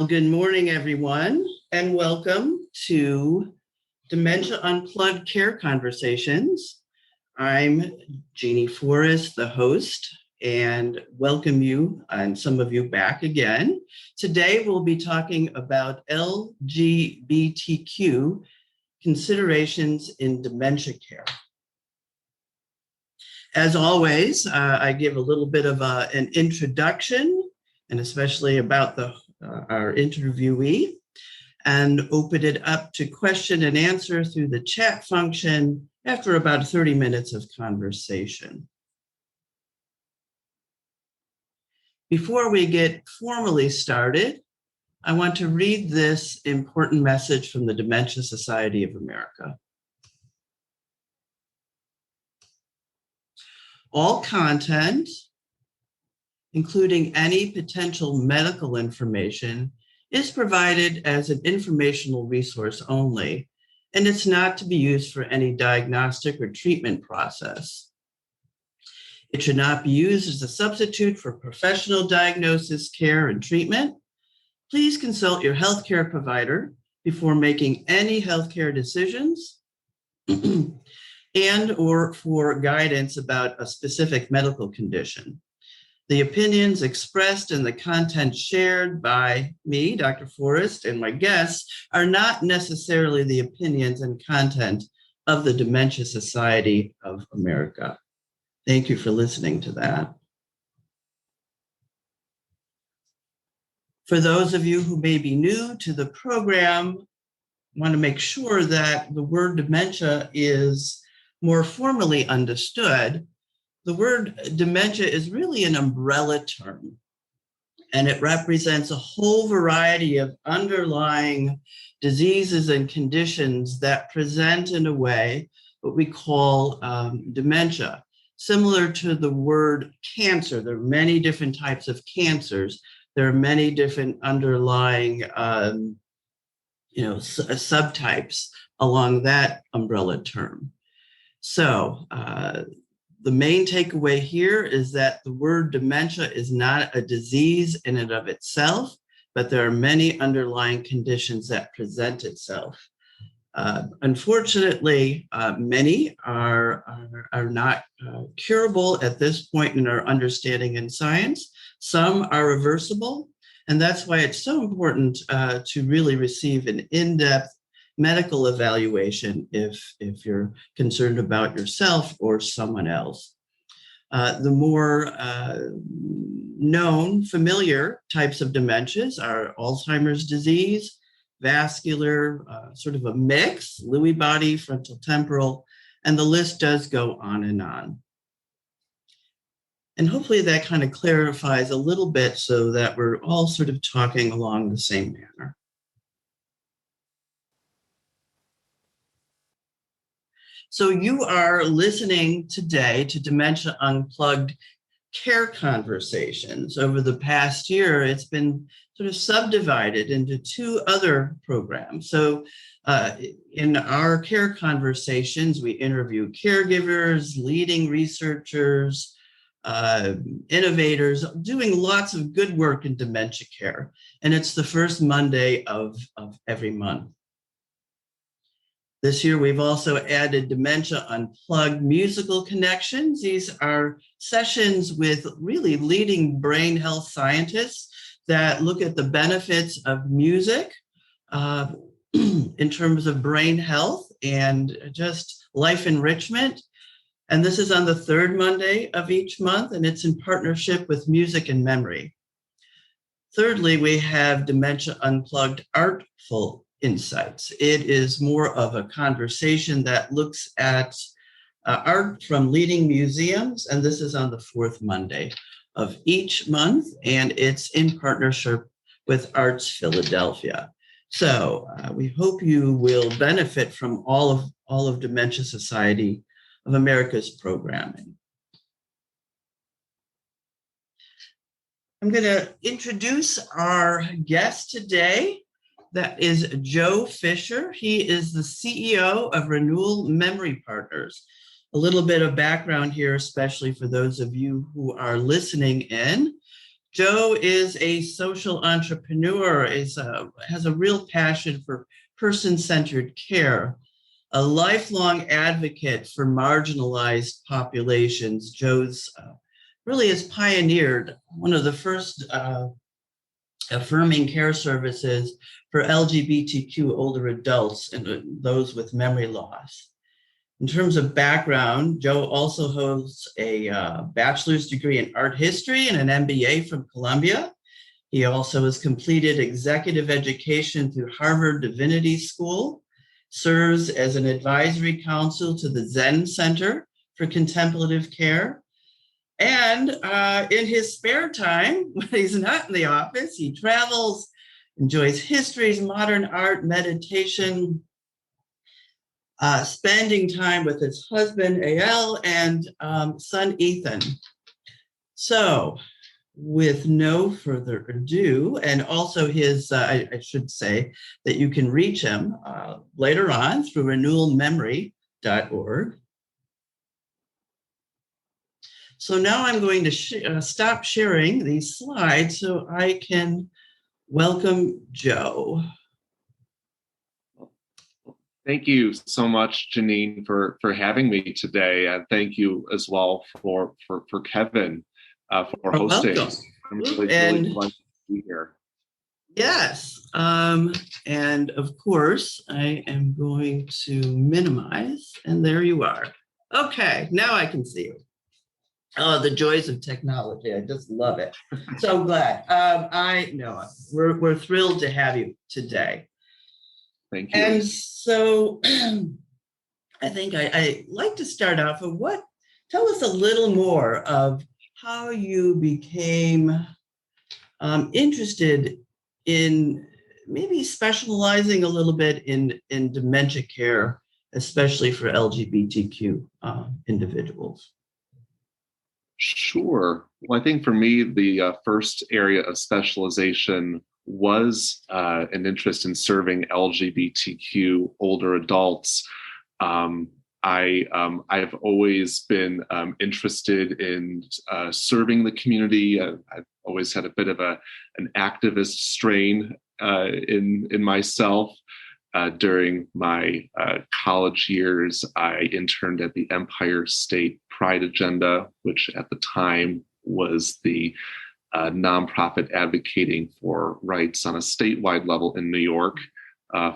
Well, good morning, everyone, and welcome to Dementia Unplugged Care Conversations. I'm Jeannie Forrest, the host, and welcome you and some of you back again. Today, we'll be talking about LGBTQ considerations in dementia care. As always, I give a little bit of an introduction, and especially about our interviewee, and open it up to question and answer through the chat function after about 30 minutes of conversation. Before we get formally started, I want to read this important message from the Dementia Society of America. All content, including any potential medical information, is provided as an informational resource only, and it's not to be used for any diagnostic or treatment process. It should not be used as a substitute for professional diagnosis, care, and treatment. Please consult your healthcare provider before making any healthcare decisions and or for guidance about a specific medical condition. The opinions expressed and the content shared by me, Dr. Forrest, and my guests are not necessarily the opinions and content of the Dementia Society of America. Thank you for listening to that. For those of you who may be new to the program, I want to make sure that the word dementia is more formally understood. The word dementia is really an umbrella term, and it represents a whole variety of underlying diseases and conditions that present in a way what we call dementia. Similar to the word cancer, there are many different types of cancers. There are many different underlying subtypes along that umbrella term. So the main takeaway here is that the word dementia is not a disease in and of itself, but there are many underlying conditions that present itself. Unfortunately, many are not curable at this point in our understanding in science. Some are reversible, and that's why it's so important to really receive an in-depth medical evaluation if you're concerned about yourself or someone else. The more known, familiar types of dementias are Alzheimer's disease, vascular, sort of a mix, Lewy body, frontal temporal, and the list does go on and on. And hopefully that kind of clarifies a little bit so that we're all sort of talking along the same manner. So you are listening today to Dementia Unplugged Care Conversations. Over the past year, it's been sort of subdivided into two other programs. So in our care conversations, we interview caregivers, leading researchers, innovators, doing lots of good work in dementia care. And it's the first Monday of every month. This year, we've also added Dementia Unplugged Musical Connections. These are sessions with really leading brain health scientists that look at the benefits of music in terms of brain health and just life enrichment. And this is on the third Monday of each month, and it's in partnership with Music and Memory. Thirdly, we have Dementia Unplugged Artful Insights. It is more of a conversation that looks at art from leading museums, and this is on the fourth Monday of each month, and it's in partnership with Arts Philadelphia. So we hope you will benefit from all of Dementia Society of America's programming. I'm going to introduce our guest today. That is Joe Fisher. He is the CEO of Renewal Memory Partners. A little bit of background here, especially for those of you who are listening in. Joe is a social entrepreneur, has a real passion for person-centered care, a lifelong advocate for marginalized populations. Joe's really has pioneered one of the first affirming care services for LGBTQ older adults and those with memory loss. In terms of background, Joe also holds a bachelor's degree in art history and an MBA from Columbia. He also has completed executive education through Harvard Divinity School, serves as an advisory council to the Zen Center for Contemplative Care. And in his spare time, when he's not in the office, he travels, enjoys histories, modern art, meditation, spending time with his husband, Al, and son, Ethan. So with no further ado, and also I should say that you can reach him later on through renewalmemory.org. So now I'm going to stop sharing these slides so I can welcome Joe. Thank you so much, Janine, for having me today, and thank you as well for Kevin for hosting. Welcome. I'm really glad to be here. Yes, and of course I am going to minimize, and there you are. Okay, now I can see you. Oh, the joys of technology! I just love it. So glad. I know we're thrilled to have you today. Thank you. And so I think I like to start off with tell us a little more of how you became interested in maybe specializing a little bit in dementia care, especially for LGBTQ individuals. Sure. Well, I think for me, the first area of specialization was an interest in serving LGBTQ older adults. I've always been interested in serving the community. I've always had a bit of an activist strain in myself. During my college years, I interned at the Empire State Pride Agenda, which at the time was the nonprofit advocating for rights on a statewide level in New York.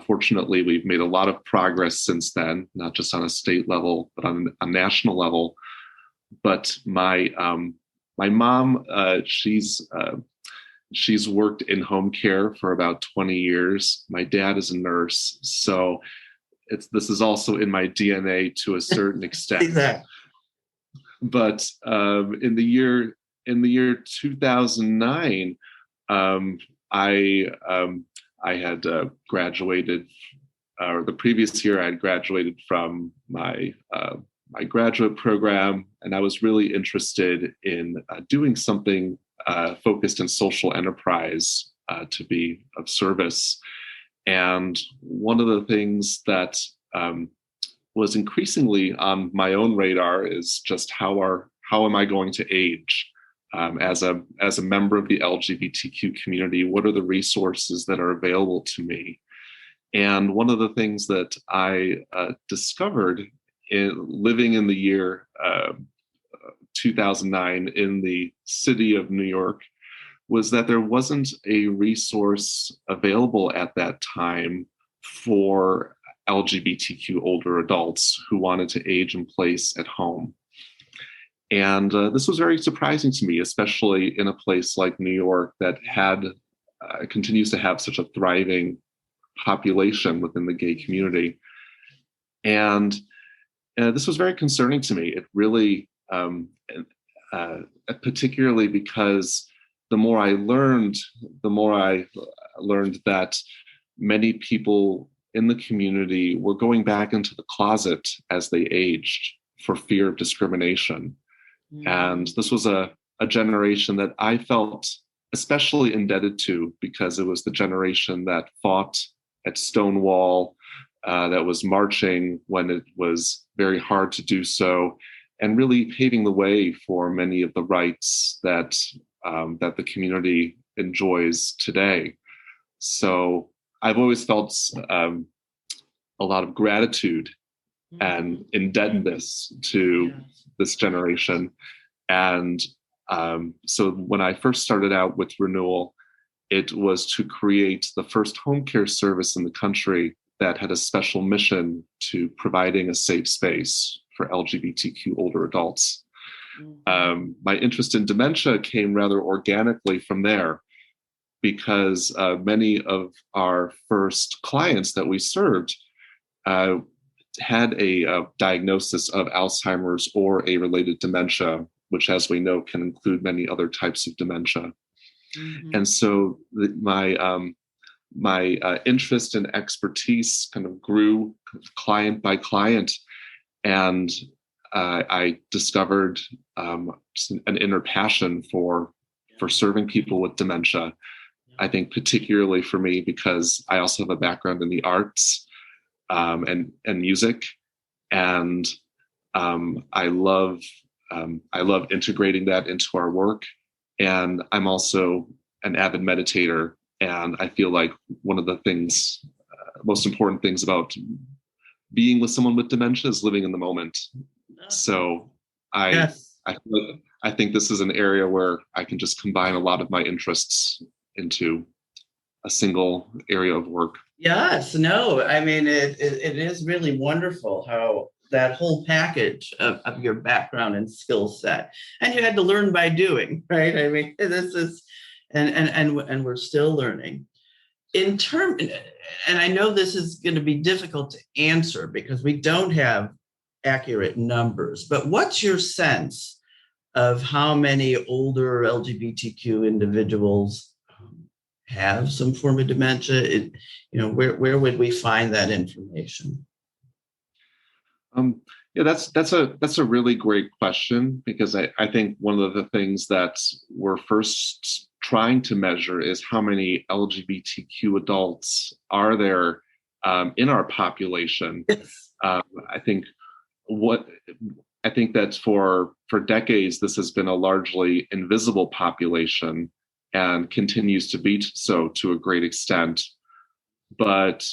Fortunately, we've made a lot of progress since then, not just on a state level, but on a national level. But my mom, she's worked in home care for about 20 years. My dad is a nurse, so this is also in my DNA to a certain extent. Exactly. But in the year 2009, I had graduated, or the previous year I had graduated from my graduate program, and I was really interested in doing something focused in social enterprise to be of service. And one of the things that was increasingly on my own radar is just how am I going to age as a member of the LGBTQ community? What are the resources that are available to me? And one of the things that I discovered in living in the year 2009 in the city of New York was that there wasn't a resource available at that time for LGBTQ older adults who wanted to age in place at home. And this was very surprising to me, especially in a place like New York that continues to have such a thriving population within the gay community. And this was very concerning to me. It really, particularly because the more I learned that many people in the community were going back into the closet as they aged for fear of discrimination. Mm-hmm. And this was a generation that I felt especially indebted to because it was the generation that fought at Stonewall, that was marching when it was very hard to do so, and really paving the way for many of the rights that that the community enjoys today. So I've always felt a lot of gratitude and indebtedness to this generation. And so when I first started out with Renewal, it was to create the first home care service in the country that had a special mission to providing a safe space for LGBTQ older adults. My interest in dementia came rather organically from there, because many of our first clients that we served had a diagnosis of Alzheimer's or a related dementia, which, as we know, can include many other types of dementia. And so my interest and expertise kind of grew client by client, and I discovered just an inner passion for serving people with dementia. I think particularly for me, because I also have a background in the arts and music, and I love integrating that into our work. And I'm also an avid meditator, and I feel like one of the things, most important things about being with someone with dementia is living in the moment. So I think this is an area where I can just combine a lot of my interests into a single area of work. Yes, no, I mean, it is really wonderful how that whole package of your background and skill set, and you had to learn by doing, right? I mean, this is, and we're still learning. And I know this is going to be difficult to answer because we don't have accurate numbers, but what's your sense of how many older LGBTQ individuals have some form of dementia? Where would we find that information? That's a really great question, because I think one of the things that we're first trying to measure is how many LGBTQ adults are there in our population. Yes. I think that for decades this has been a largely invisible population and continues to be so to a great extent. But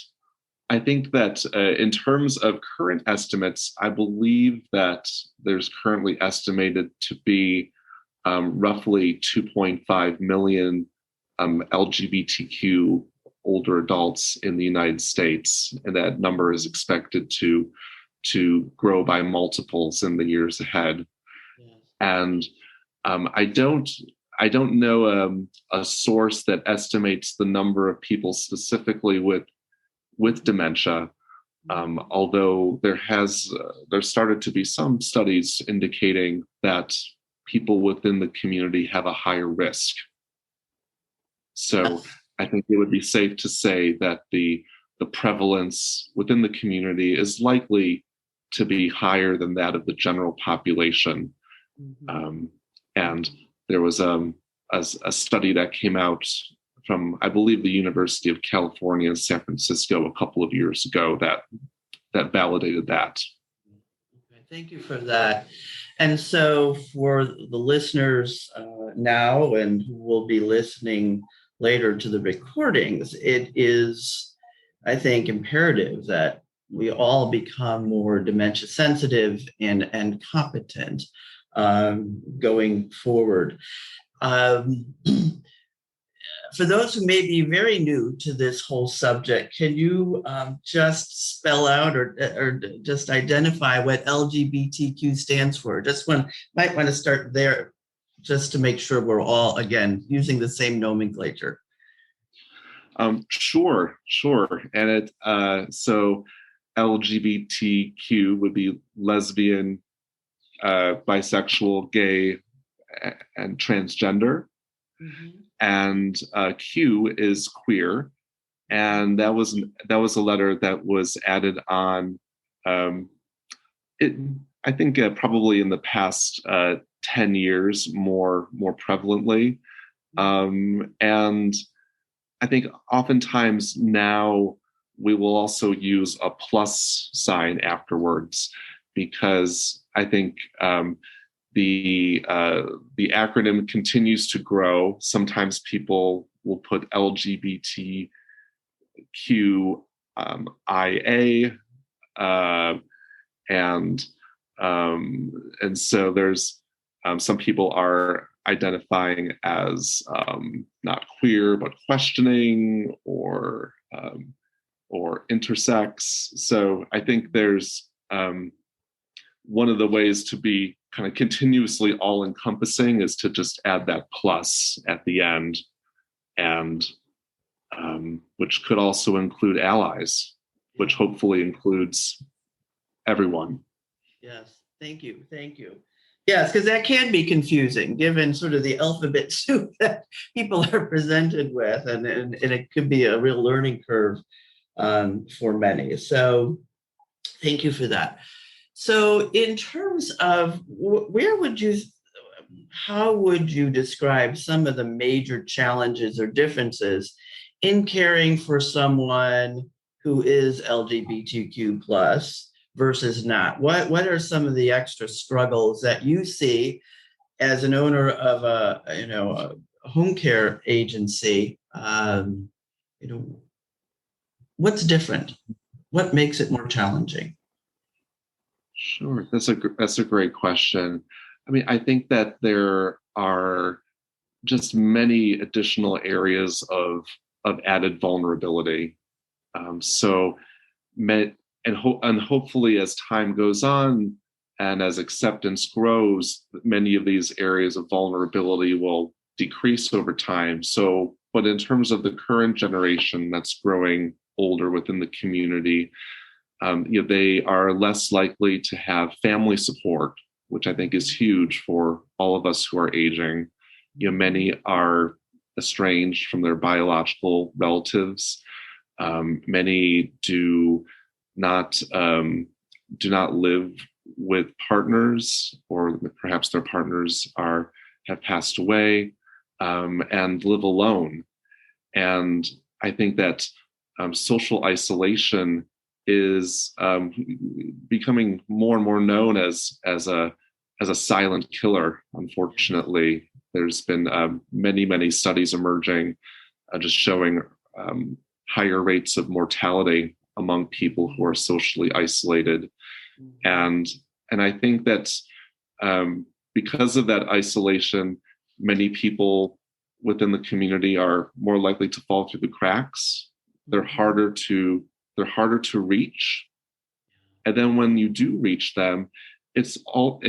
I think that in terms of current estimates, I believe that there's currently estimated to be roughly 2.5 million LGBTQ older adults in the United States, and that number is expected to grow by multiples in the years ahead. Yes. And I don't know a source that estimates the number of people specifically with dementia, although there started to be some studies indicating that people within the community have a higher risk. So I think it would be safe to say that the prevalence within the community is likely to be higher than that of the general population. And there was a study that came out from, I believe, the University of California in San Francisco a couple of years ago that validated that. Okay, thank you for that. And so for the listeners now and who will be listening later to the recordings, it is, I think, imperative that we all become more dementia sensitive and competent going forward. For those who may be very new to this whole subject, can you just spell out or just identify what LGBTQ stands for? Might want to start there just to make sure we're all, again, using the same nomenclature. Sure. And so LGBTQ would be lesbian, bisexual, gay, and transgender. And Q is queer, and that was a letter that was added on. I think probably in the past 10 years more prevalently, and I think oftentimes now we will also use a plus sign afterwards, because I think the acronym continues to grow. Sometimes people will put LGBTQ IA, and so there's some people are identifying as not queer but questioning, or intersex. So I think there's one of the ways to be kind of continuously all-encompassing is to just add that plus at the end, and which could also include allies, which hopefully includes everyone. Yes, thank you. Yes, because that can be confusing given sort of the alphabet soup that people are presented with, and it could be a real learning curve for many. So thank you for that. So in terms of how would you describe some of the major challenges or differences in caring for someone who is LGBTQ plus versus not? What are some of the extra struggles that you see as an owner of a home care agency? What's different? What makes it more challenging? Sure, that's a great question. I mean, I think that there are just many additional areas of added vulnerability. And hopefully, as time goes on and as acceptance grows, many of these areas of vulnerability will decrease over time. So, but in terms of the current generation that's growing older within the community, they are less likely to have family support, which I think is huge for all of us who are aging. Many are estranged from their biological relatives. Many do not live with partners, or perhaps their partners have passed away, and live alone. And I think that social isolation is becoming more and more known as a silent killer. Unfortunately, there's been many studies emerging just showing higher rates of mortality among people who are socially isolated, and I think that because of that isolation, many people within the community are more likely to fall through the cracks. They're harder to reach. And then when you do reach them, it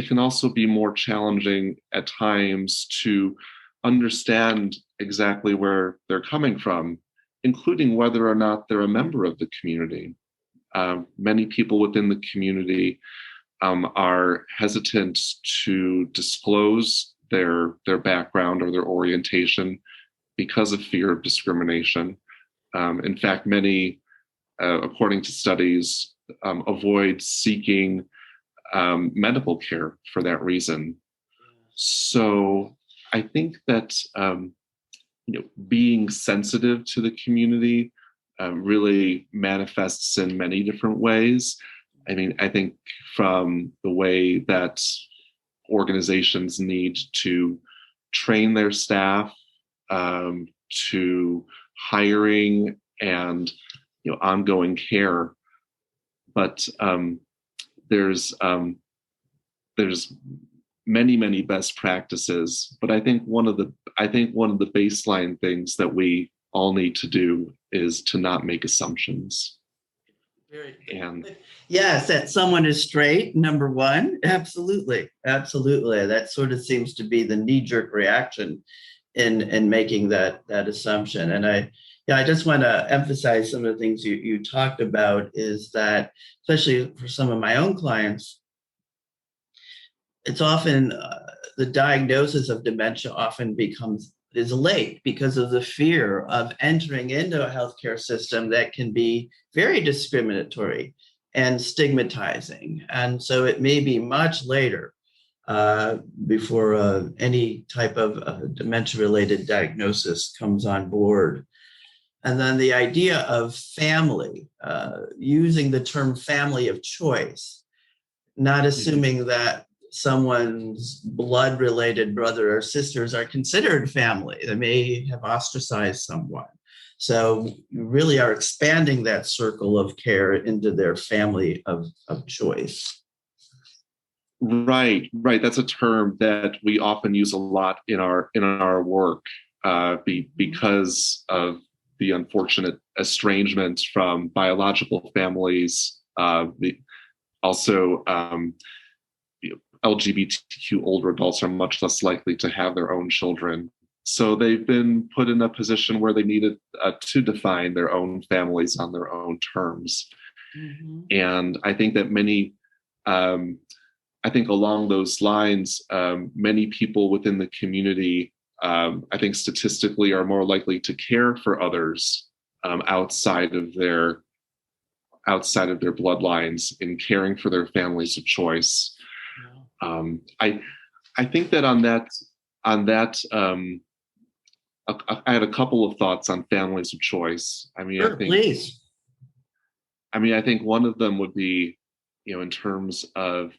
can also be more challenging at times to understand exactly where they're coming from, including whether or not they're a member of the community. Many people within the community are hesitant to disclose their background or their orientation because of fear of discrimination. In fact, many, according to studies, avoid seeking medical care for that reason. So I think that being sensitive to the community really manifests in many different ways. I mean, I think from the way that organizations need to train their staff, to hiring and ongoing care, but there's many best practices. But I think one of the baseline things that we all need to do is to not make assumptions. And yes, that someone is straight, number one. Absolutely. That sort of seems to be the knee-jerk reaction in making that assumption. And I just want to emphasize some of the things you talked about, is that, especially for some of my own clients, it's often the diagnosis of dementia often is late because of the fear of entering into a healthcare system that can be very discriminatory and stigmatizing. And so it may be much later before any type of dementia-related diagnosis comes on board. And then the idea of family, using the term family of choice, not assuming that someone's blood-related brother or sisters are considered family. They may have ostracized someone. So you really are expanding that circle of care into their family of choice. Right. That's a term that we often use a lot in our work because of the unfortunate estrangement from biological families. Also, LGBTQ older adults are much less likely to have their own children. So they've been put in a position where they needed to define their own families on their own terms. Mm-hmm. And I think that I think along those lines, many people within the community, I think statistically, are more likely to care for others outside of their bloodlines in caring for their families of choice. I think that on that, I had a couple of thoughts on families of choice. I mean, sure, please. I mean, I think one of them would be, in terms of,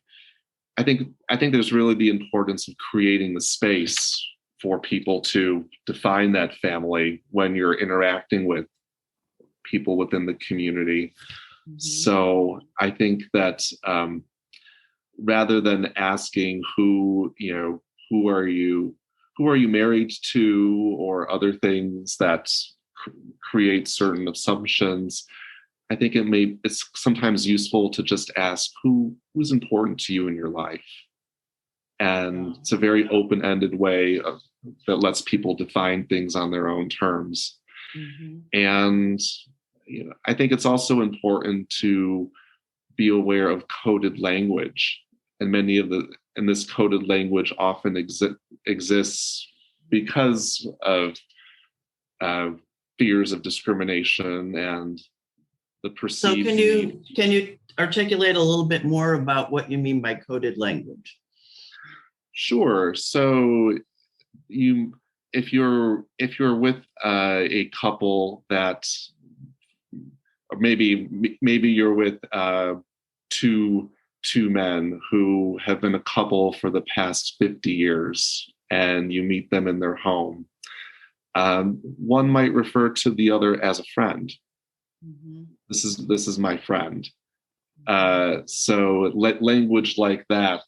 I think there's really the importance of creating the space for people to define that family when you're interacting with people within the community. Mm-hmm. So I think that rather than asking who are you married to, or other things that create certain assumptions, I think it's sometimes useful to just ask who's important to you in your life. And it's a very open-ended way that lets people define things on their own terms. Mm-hmm. And I think it's also important to be aware of coded language. And this coded language often exists because of fears of discrimination and the perceived. So can you articulate a little bit more about what you mean by coded language? Sure. So if you're with a couple that, or maybe you're with two men who have been a couple for the past 50 years, and you meet them in their home, one might refer to the other as a friend. Mm-hmm. This is my friend. So language like that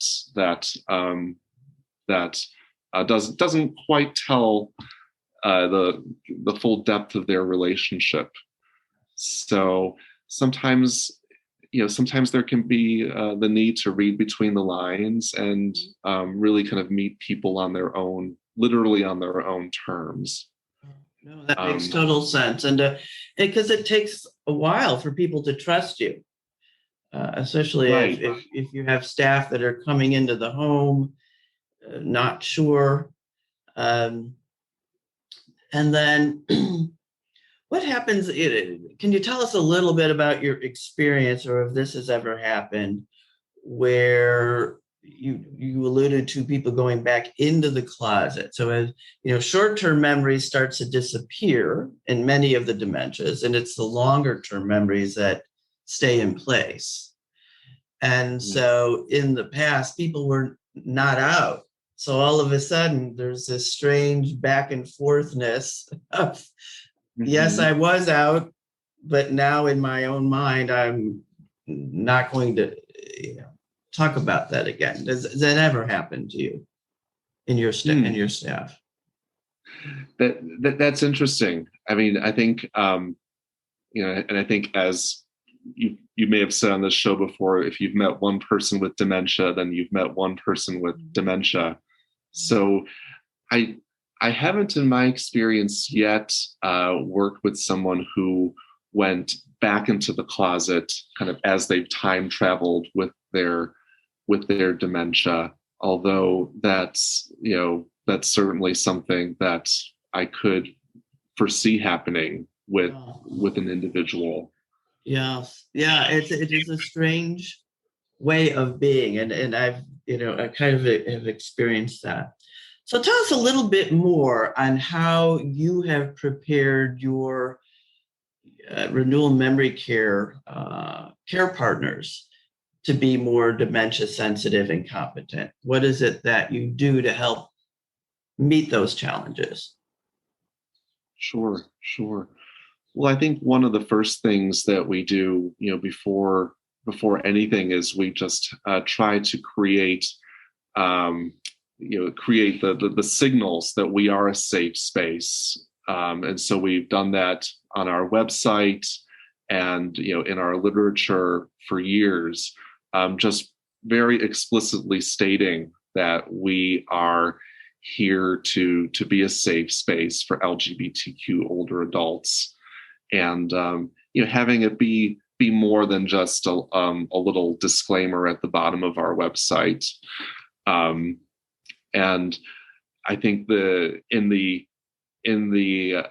doesn't quite tell the full depth of their relationship. So sometimes there can be the need to read between the lines and really kind of meet people literally on their own terms. No, that makes total sense. And because it takes a while for people to trust you, especially right. if you have staff that are coming into the home, not sure. And then what happens? Can you tell us a little bit about your experience, or if this has ever happened, where you alluded to people going back into the closet? So as short-term memory starts to disappear in many of the dementias, and it's the longer-term memories that stay in place. And so in the past, people were not out. So all of a sudden, there's this strange back and forthness of, mm-hmm. Yes, I was out, but now in my own mind, I'm not going to talk about that again. Does that ever happen to you in your staff? That's interesting. I mean, I think and I think, as you may have said on this show before, if you've met one person with dementia, then you've met one person with dementia. So I haven't, in my experience yet, worked with someone who went back into the closet kind of as they've time traveled with their dementia. Although that's certainly something that I could foresee happening with an individual. Yeah, it is a strange way of being, and I've I kind of have experienced that. So tell us a little bit more on how you have prepared your renewal memory care partners to be more dementia sensitive and competent? What is it that you do to help meet those challenges? Sure, sure. Well, I think one of the first things that we do, before anything, is we just try to create, create the signals that we are a safe space. And so we've done that on our website and in our literature for years, just very explicitly stating that we are here to be a safe space for LGBTQ older adults, and having it be more than just a little disclaimer at the bottom of our website. And I think in the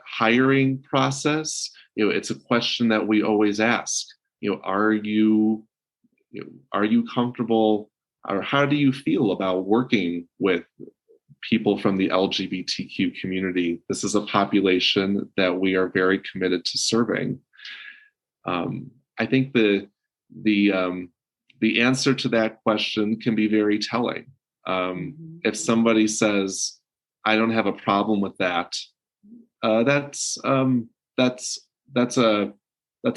hiring process, it's a question that we always ask. Are you comfortable, or how do you feel about working with people from the LGBTQ community? This is a population that we are very committed to serving. I think the answer to that question can be very telling. If somebody says, "I don't have a problem with that," that's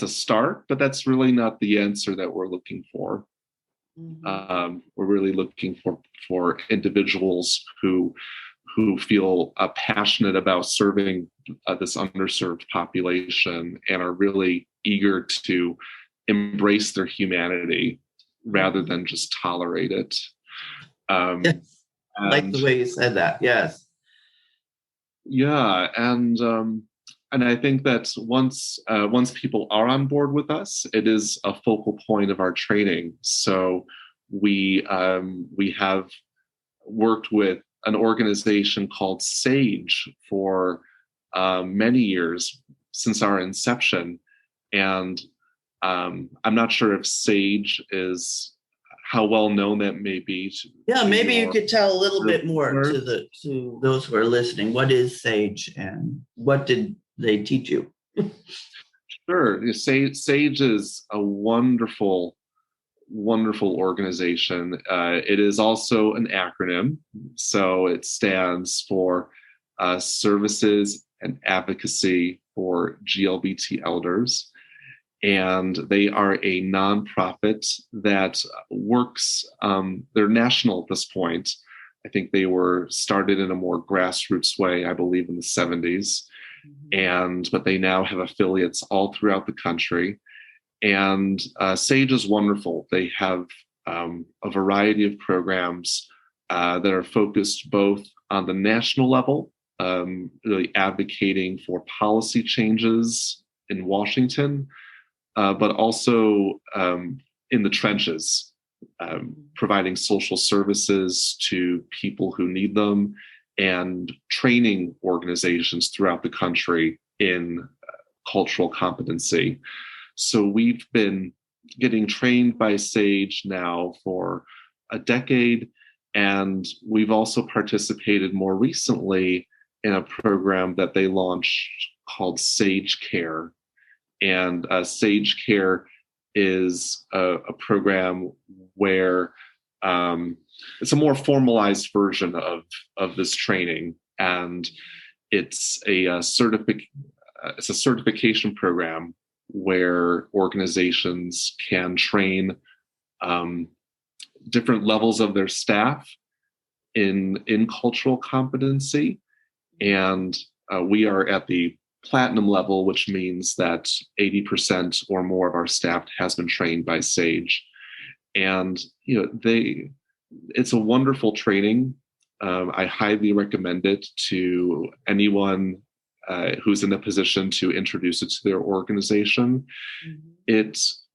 a start, but that's really not the answer that we're looking for. We're really looking for individuals who feel passionate about serving this underserved population and are really eager to embrace their humanity rather than just tolerate it. Yes. I like the way you said that. Yes. Yeah, and I think that once people are on board with us, it is a focal point of our training. So we have worked with an organization called SAGE for many years since our inception, and I'm not sure if SAGE is how well known that may be. Yeah, maybe you could tell a little bit more to those who are listening. What is SAGE and what did they teach you? Sure. SAGE is a wonderful organization. It is also an acronym. So it stands for Services and Advocacy for GLBT Elders. And they are a nonprofit that works, they're national at this point. I think they were started in a more grassroots way, I believe, in the 70s. But they now have affiliates all throughout the country. And SAGE is wonderful. They have a variety of programs that are focused both on the national level, really advocating for policy changes in Washington, but also in the trenches, providing social services to people who need them, and training organizations throughout the country in cultural competency. So we've been getting trained by SAGE now for a decade, and we've also participated more recently in a program that they launched called SAGE Care. And SAGE Care is a program where it's a more formalized version of this training, and it's a certification program where organizations can train different levels of their staff in cultural competency, and we are at the platinum level, which means that 80% or more of our staff has been trained by SAGE. And it's a wonderful training. I highly recommend it to anyone who's in a position to introduce it to their organization. It's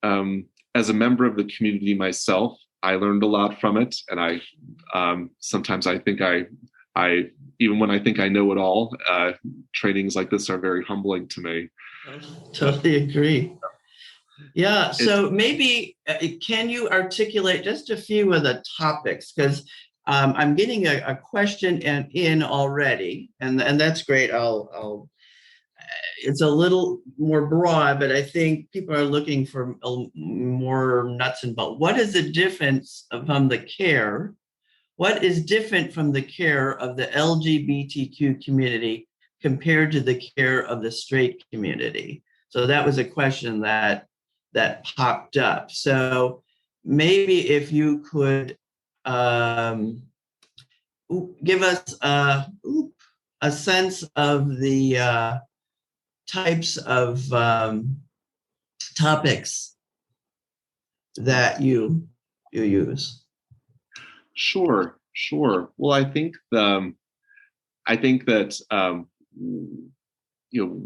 as a member of the community myself, I learned a lot from it, and I sometimes I think I even when I think I know it all, trainings like this are very humbling to me. Totally agree. Yeah, so maybe can you articulate just a few of the topics? Because I'm getting a question in already, and that's great. I'll it's a little more broad, but I think people are looking for more nuts and bolts. What is the difference from the care? What is different from the care of the LGBTQ community compared to the care of the straight community? So that was a question that popped up. So maybe if you could give us a sense of the types of topics that you use. Sure, sure. Well, I think that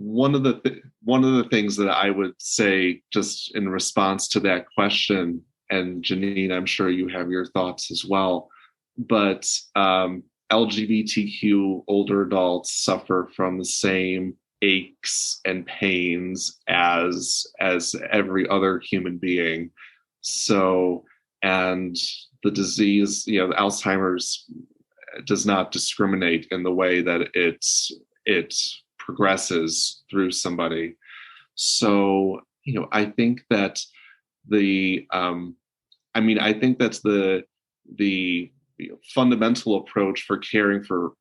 one of the things that I would say just in response to that question, and Janine, I'm sure you have your thoughts as well, but LGBTQ older adults suffer from the same aches and pains as every other human being. So, and the disease, Alzheimer's does not discriminate in the way that it progresses through somebody. So, I think that I think that's the fundamental approach for caring for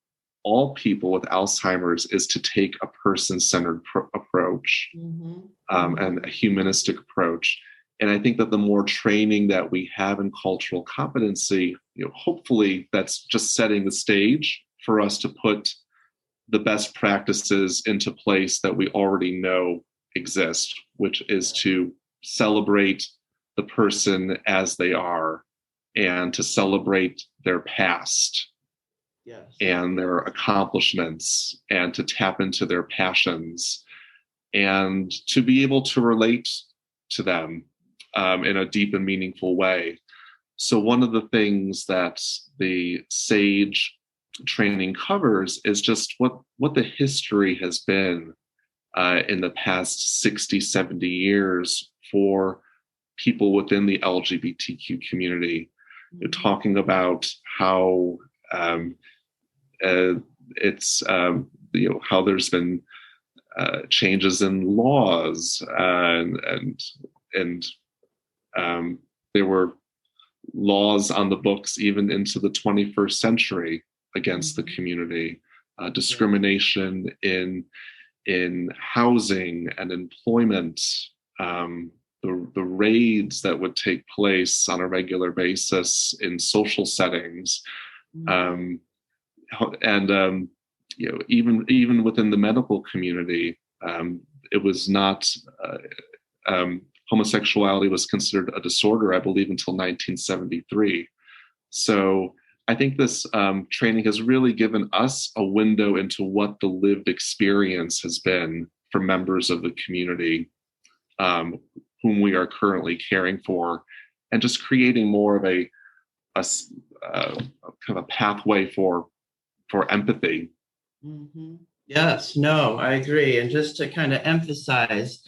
all people with Alzheimer's is to take a person-centered approach, and a humanistic approach. And I think that the more training that we have in cultural competency, hopefully that's just setting the stage for us to put the best practices into place that we already know exist, which is to celebrate the person as they are and to celebrate their past. Yes. And their accomplishments, and to tap into their passions, and to be able to relate to them in a deep and meaningful way. So one of the things that the SAGE training covers is just what the history has been in the past 60, 70 years for people within the LGBTQ community. You're talking about how it's how there's been changes in laws, and there were laws on the books even into the 21st century against the community, discrimination in housing and employment, the raids that would take place on a regular basis in social settings. And even within the medical community, it was not homosexuality was considered a disorder, I believe, until 1973. So I think this training has really given us a window into what the lived experience has been for members of the community whom we are currently caring for, and just creating more of a kind of a pathway for empathy. Mm-hmm. Yes, no, I agree. And just to kind of emphasize,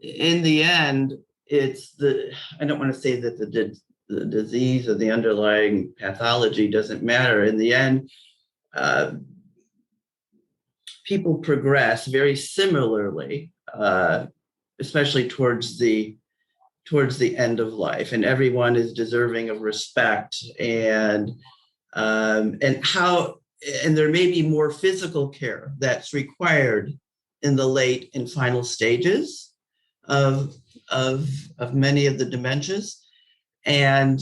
in the end, I don't want to say that the disease or the underlying pathology doesn't matter. In the end, people progress very similarly, especially towards the end of life, and everyone is deserving of respect, and there may be more physical care that's required in the late and final stages of many of the dementias. And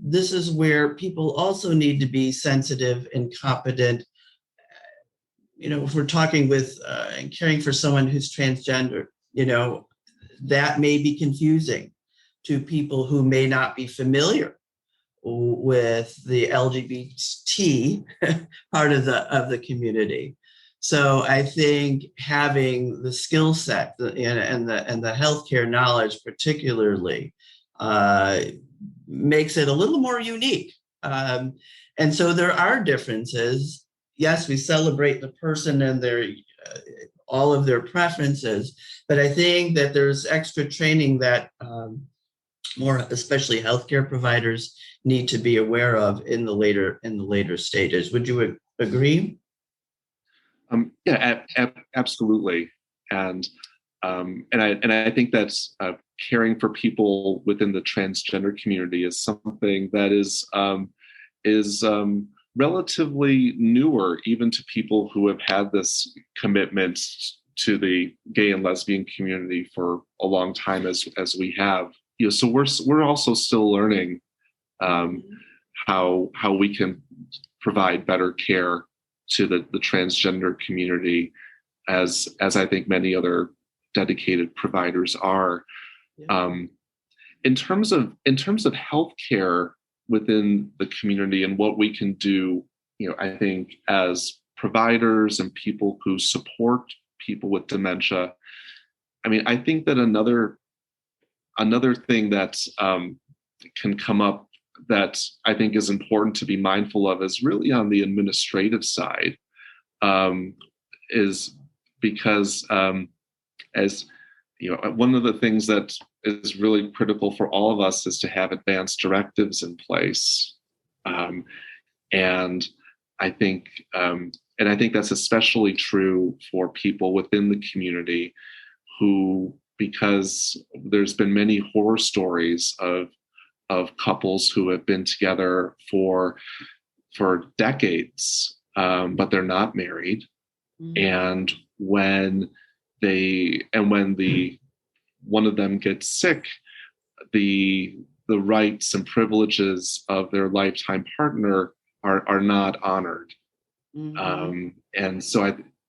this is where people also need to be sensitive and competent. If we're talking with and caring for someone who's transgender, that may be confusing to people who may not be familiar with the LGBT part of the community. So I think having the skill set and the healthcare knowledge particularly makes it a little more unique. And so there are differences. Yes, we celebrate the person and their all of their preferences, but I think that there's extra training that more especially healthcare providers need to be aware of in the later stages. Would you agree? Yeah, absolutely, and I think that's caring for people within the transgender community is something that is relatively newer, even to people who have had this commitment to the gay and lesbian community for a long time, as we have. So we're also still learning um, how we can provide better care to the transgender community, as I think many other dedicated providers are. Yeah. In terms of healthcare within the community and what we can do, I think as providers and people who support people with dementia, I mean, I think that another thing that can come up that I think is important to be mindful of is really on the administrative side, is because as one of the things that is really critical for all of us is to have advanced directives in place, and I think that's especially true for people within the community who, because there's been many horror stories of couples who have been together for decades, but they're not married. Mm-hmm. And when the one of them gets sick, the rights and privileges of their lifetime partner are not honored. Mm-hmm.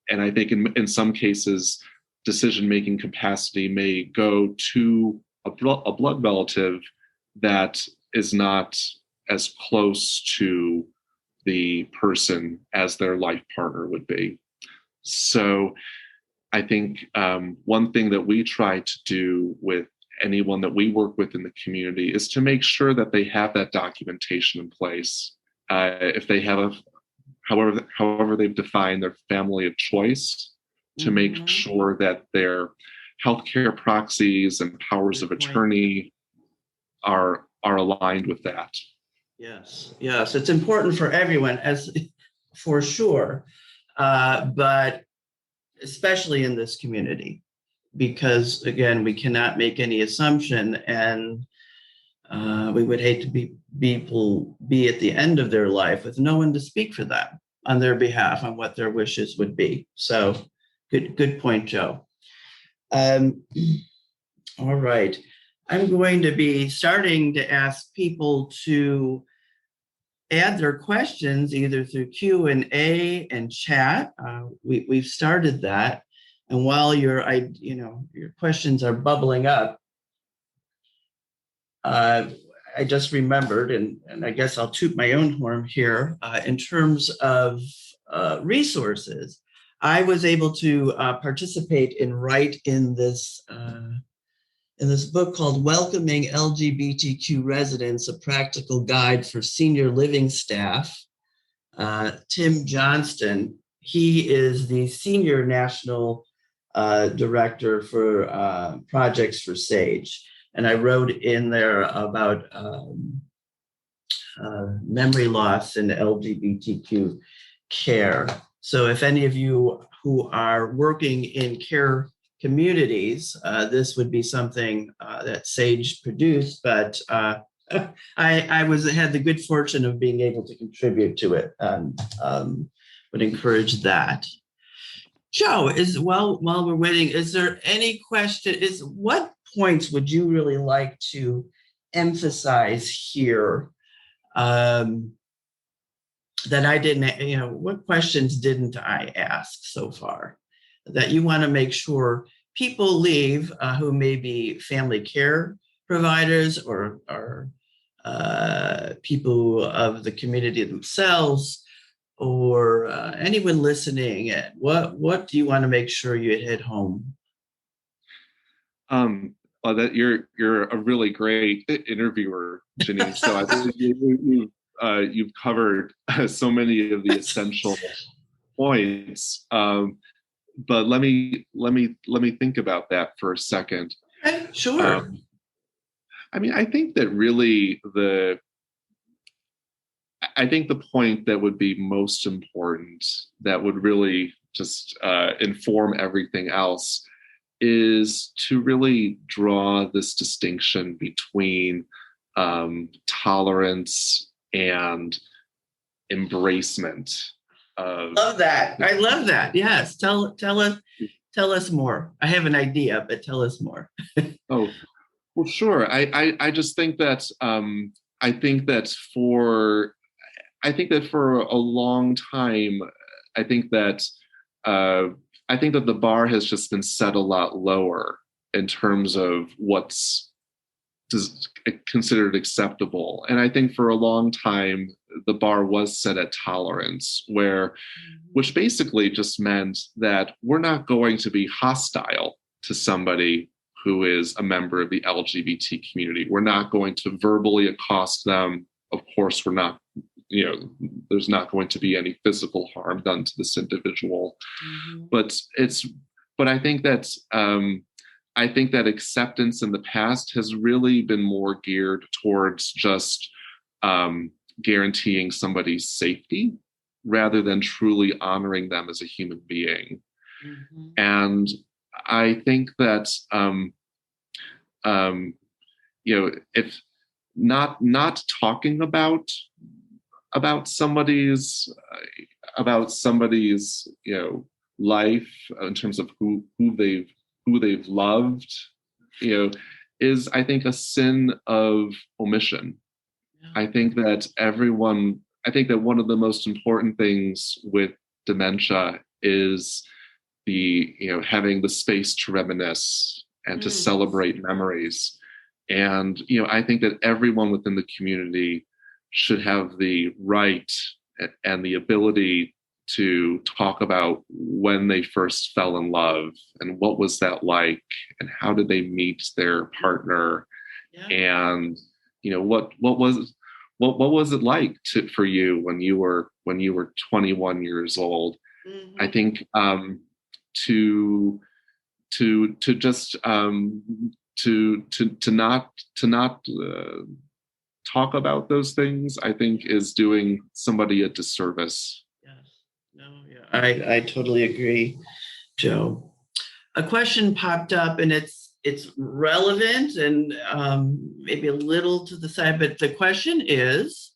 And I think in some cases, decision-making capacity may go to a blood relative that is not as close to the person as their life partner would be. So I think one thing that we try to do with anyone that we work with in the community is to make sure that they have that documentation in place. If they have however they've defined their family of choice, to make sure that their healthcare proxies and powers of attorney are aligned with that. Yes, it's important for everyone, as for sure, but especially in this community, because again, we cannot make any assumption, and we would hate to be at the end of their life with no one to speak for them on their behalf on what their wishes would be. So good point, Joe. All right. I'm going to be starting to ask people to add their questions either through Q&A and chat. We've started that. And while your questions are bubbling up, I just remembered, and I guess I'll toot my own horn here, in terms of resources. I was able to participate and write in this book called Welcoming LGBTQ Residents, A Practical Guide for Senior Living Staff. Tim Johnston, he is the Senior National Director for Projects for SAGE. And I wrote in there about memory loss and LGBTQ care. So if any of you who are working in care communities, this would be something that SAGE produced, but I had the good fortune of being able to contribute to it, and would encourage that. Joe, while we're waiting, is there any question? What points would you really like to emphasize here that I didn't, what questions didn't I ask so far that you want to make sure people leave who may be family care providers or people of the community themselves, or anyone listening? What do you want to make sure you hit home? Well, that you're a really great interviewer, Janine. So I think you've covered so many of the essential points. But let me think about that for a second. Okay, sure. I mean, I think that really the point that would be most important, that would really just inform everything else, is to really draw this distinction between tolerance and embracement of. Love that. I love that. Yes. Tell us more. I have an idea, but tell us more. Oh, well, sure. I just think that I think that for a long time, I think that the bar has just been set a lot lower in terms of what's considered acceptable. And I think for a long time, the bar was set at tolerance, which basically just meant that we're not going to be hostile to somebody who is a member of the LGBT community. We're not going to verbally accost them. Of course, we're not, there's not going to be any physical harm done to this individual. Mm-hmm. But I think that acceptance in the past has really been more geared towards just guaranteeing somebody's safety rather than truly honoring them as a human being. Mm-hmm. And I think that if not talking about somebody's life in terms of who they've loved, is, I think, a sin of omission. Yeah. I think that one of the most important things with dementia is having the space to reminisce and to celebrate memories. And, I think that everyone within the community should have the right and the ability to talk about when they first fell in love and what was that like and how did they meet their partner. Yeah. And what was it like for you when you were 21 years old. Mm-hmm. I think to not talk about those things, I think, is doing somebody a disservice. I totally agree, Joe. A question popped up, and it's relevant and maybe a little to the side, but the question is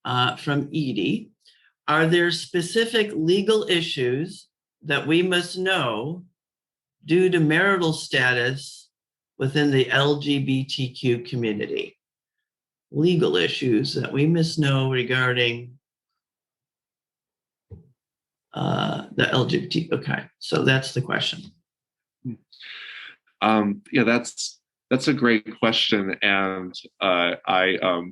from Edie: are there specific legal issues that we must know due to marital status within the LGBTQ community? Legal issues that we must know regarding the LGBT. Okay, so that's the question. That's a great question, and I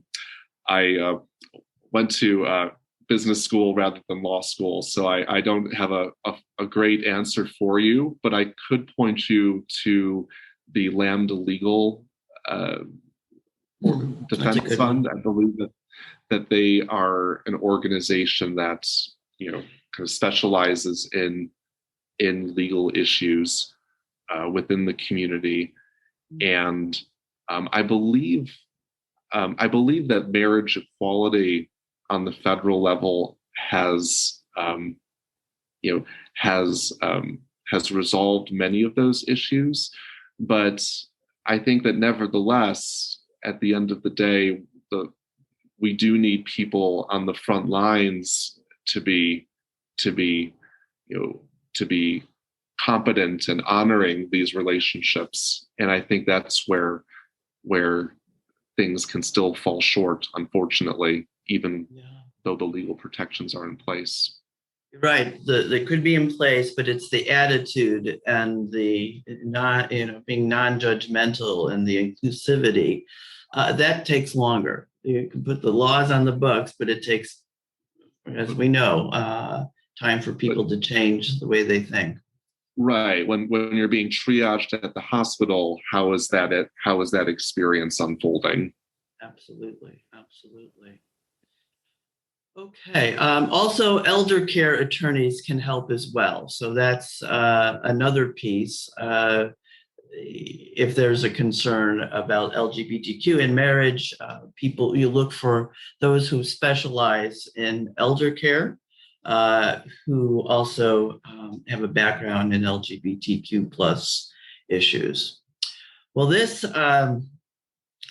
went to business school rather than law school, so I don't have a great answer for you, but I could point you to the Lambda Legal Defense Fund. I believe that they are an organization that kind of specializes in legal issues within the community, and I believe that marriage equality on the federal level has resolved many of those issues, but I think that nevertheless, at the end of the day, we do need people on the front lines to be competent and honoring these relationships. And I think that's where things can still fall short, unfortunately, even though the legal protections are in place. Right. They could be in place, but it's the attitude and the being non-judgmental and the inclusivity that takes longer. You can put the laws on the books, but it takes, as we know, time for people to change the way they think. Right. When you're being triaged at the hospital, how is that experience unfolding? Absolutely. Okay. Also, elder care attorneys can help as well. So that's another piece. If there's a concern about LGBTQ in marriage, you look for those who specialize in elder care who also have a background in LGBTQ plus issues. Well, this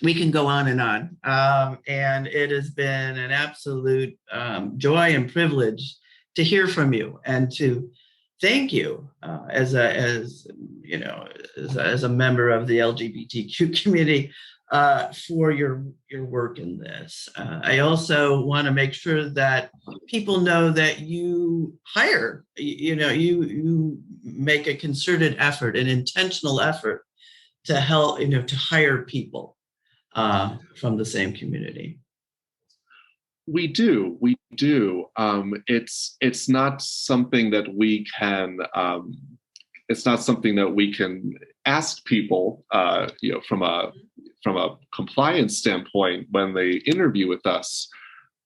we can go on, and it has been an absolute joy and privilege to hear from you and to thank you as a member of the LGBTQ community for your work in this. I also want to make sure that people know that you hire, you make a concerted effort, an intentional effort to help, to hire people from the same community. We do. It's not something that we can. It's not something that we can ask people, from a compliance standpoint when they interview with us.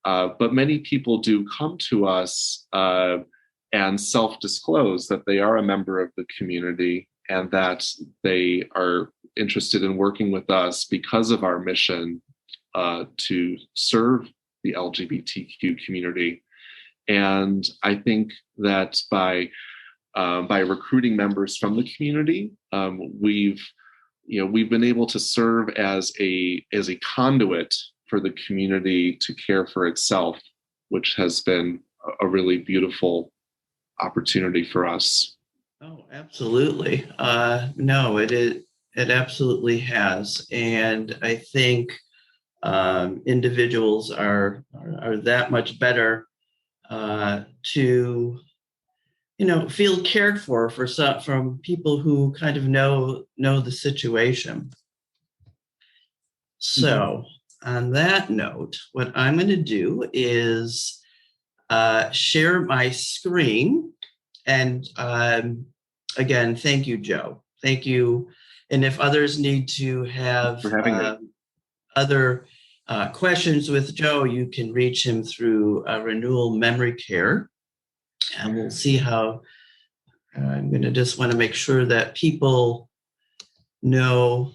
But many people do come to us and self-disclose that they are a member of the community and that they are interested in working with us because of our mission to serve the LGBTQ community. And I think that by recruiting members from the community, we've been able to serve as a conduit for the community to care for itself, which has been a really beautiful opportunity for us. Oh, absolutely. No, it absolutely has. And I think individuals are that much better to feel cared for from people who kind of know the situation. So on that note, what I'm going to do is share my screen. And again, thank you, Joe. Thank you. And if others need to have other questions with Joe, you can reach him through Renewal Memory Care. And we'll see how. I'm going to just want to make sure that people know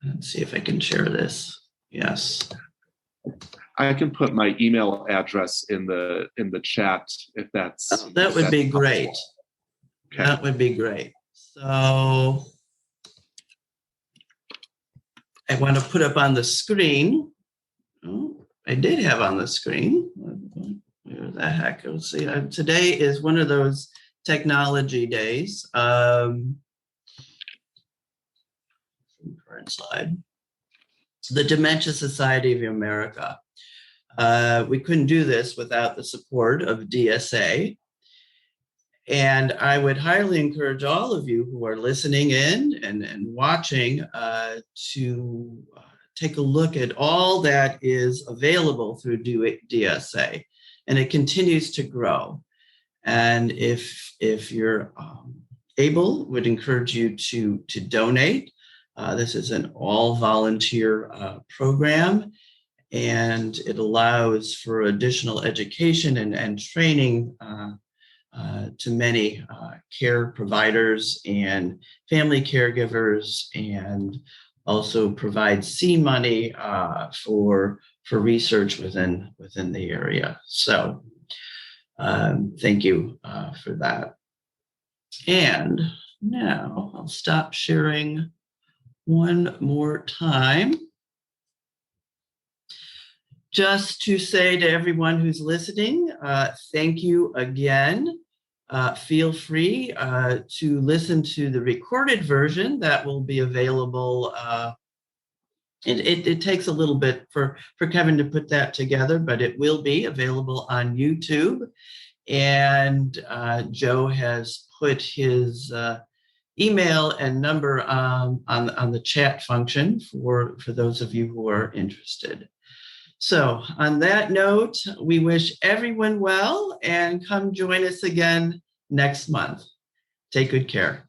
let's see if I can share this. Yes. I can put my email address in the chat if that's. That would be great. Okay. That would be great. So I want to put up on the screen. Oh, I did have on the screen. Where the heck? Let's see. Today is one of those technology days. Current slide. The Dementia Society of America. We couldn't do this without the support of DSA. And I would highly encourage all of you who are listening in and watching to take a look at all that is available through DSA. And it continues to grow. And if you're able, would encourage you to donate. This is an all-volunteer program, and it allows for additional education and training to many care providers and family caregivers, and also provides seed money for research within the area. So thank you for that. And now I'll stop sharing one more time. Just to say to everyone who's listening, thank you again. Feel free to listen to the recorded version that will be available. It takes a little bit for Kevin to put that together, but it will be available on YouTube. And Joe has put his email and number on the chat function for those of you who are interested. So on that note, we wish everyone well and come join us again next month. Take good care.